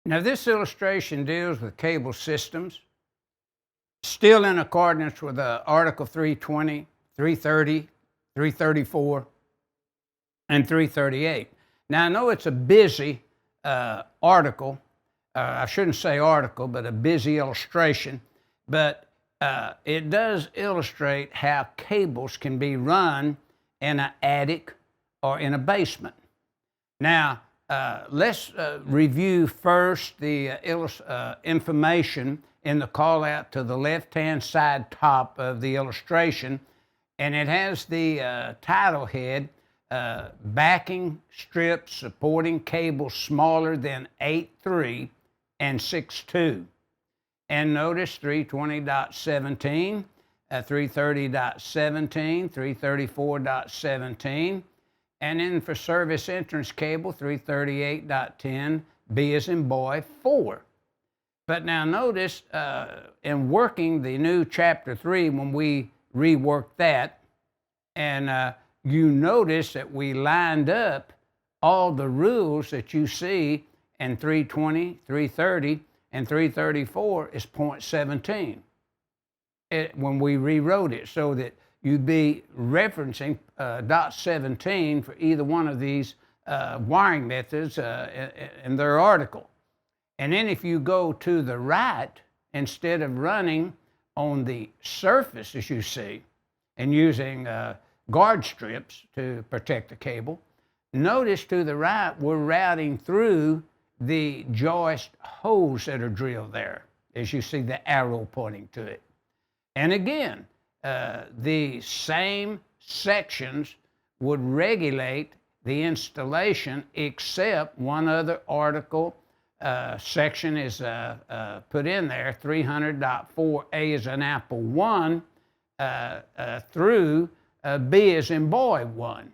Now, this illustration deals with cable systems, still in accordance with Article 320, 330, 334, and 338. Now, I know it's a busy article. I shouldn't say article, but a busy illustration. But it does illustrate how cables can be run in an attic or in a basement. Now, let's review first the information in the call out to the left-hand side top of the illustration, and it has the title head, backing strips supporting cables smaller than 8.3 and 6.2. And notice 320.17, 330.17, 334.17, and then for service entrance cable, 338.10, B as in boy, 4. But now notice, in working the new Chapter 3, when we reworked that, and you notice that we lined up all the rules that you see in 320, 330, and 334 is .17 when we rewrote it, so that you'd be referencing .17 for either one of these wiring methods in their article. And then if you go to the right, instead of running on the surface, as you see, and using guard strips to protect the cable, notice to the right we're routing through the joist holes that are drilled there, as you see the arrow pointing to it. And again, the same sections would regulate the installation, except one other article section is put in there, 300.4A as in apple 1 through B as in boy 1.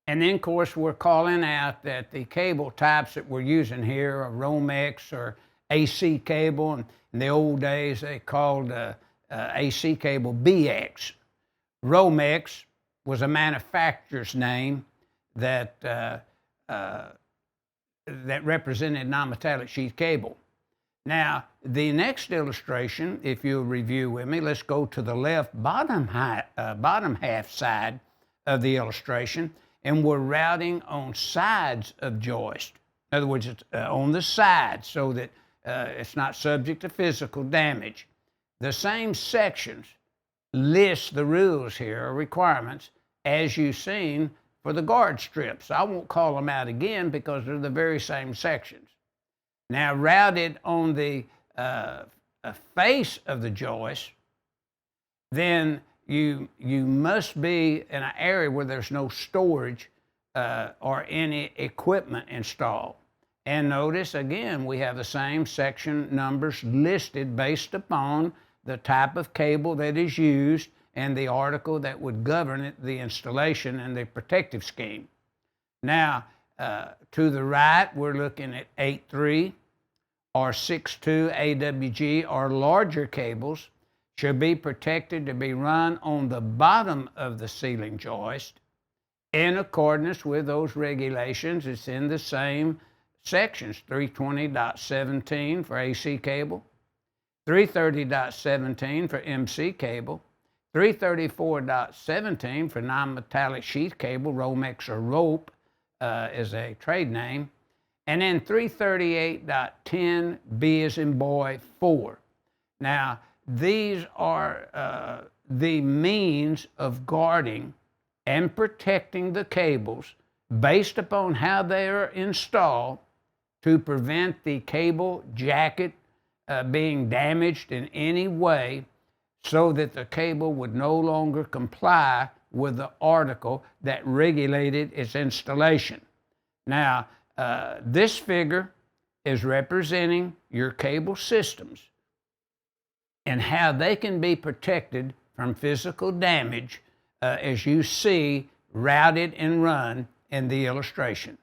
And then, of course, we're calling out that the cable types that we're using here are Romex or AC cable. And in the old days, they called AC cable BX. Romex was a manufacturer's name that represented non-metallic sheath cable. Now, the next illustration, if you'll review with me, let's go to the left bottom half side of the illustration, and we're routing on sides of joist. In other words, it's on the side so that it's not subject to physical damage. The same sections list the rules here, or requirements, as you've seen for the guard strips. I won't call them out again because they're the very same sections. Now, routed on the face of the joist, then you must be in an area where there's no storage or any equipment installed. And notice, again, we have the same section numbers listed based upon the type of cable that is used and the article that would govern it, the installation and the protective scheme. Now, to the right, we're looking at 8.3 or 6.2 AWG or larger cables should be protected to be run on the bottom of the ceiling joist in accordance with those regulations. It's in the same sections, 320.17 for AC cable, 330.17 for MC cable, 334.17 for non-metallic sheath cable, Romex or rope is a trade name, and then 338.10 B as in boy 4. Now, these are the means of guarding and protecting the cables based upon how they are installed to prevent the cable jacket being damaged in any way, so that the cable would no longer comply with the article that regulated its installation. Now, this figure is representing your cable systems and how they can be protected from physical damage as you see routed and run in the illustration.